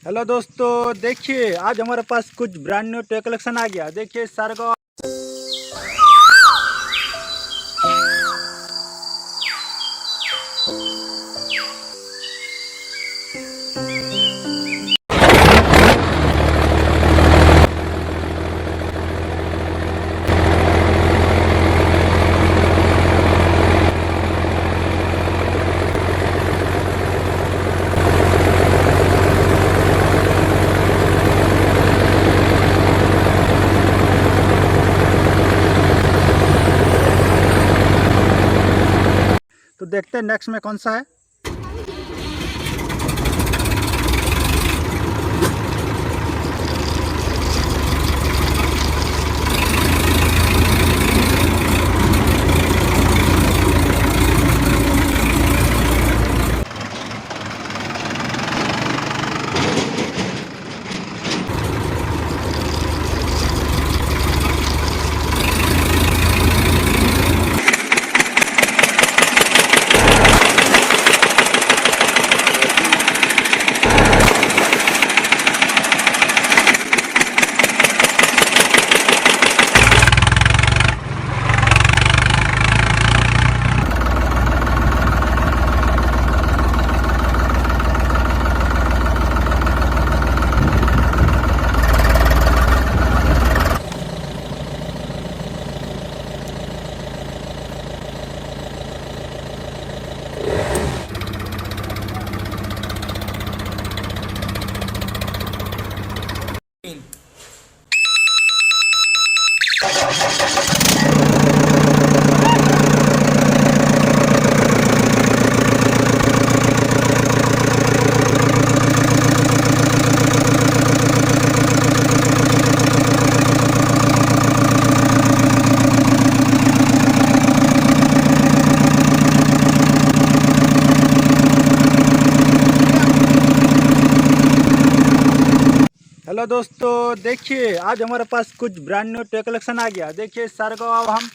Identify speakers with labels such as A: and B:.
A: Hello दोस्तों, देखिए आज हमारे पास कुछ ब्रांड न्यू टॉय कलेक्शन आ गया। देखिए सारगो। तो देखते हैं नेक्स्ट में कौन सा है। हेलो दोस्तों, देखिए आज हमारे पास कुछ ब्रांड न्यू टॉय कलेक्शन आ गया। देखिए सारगो, अब हम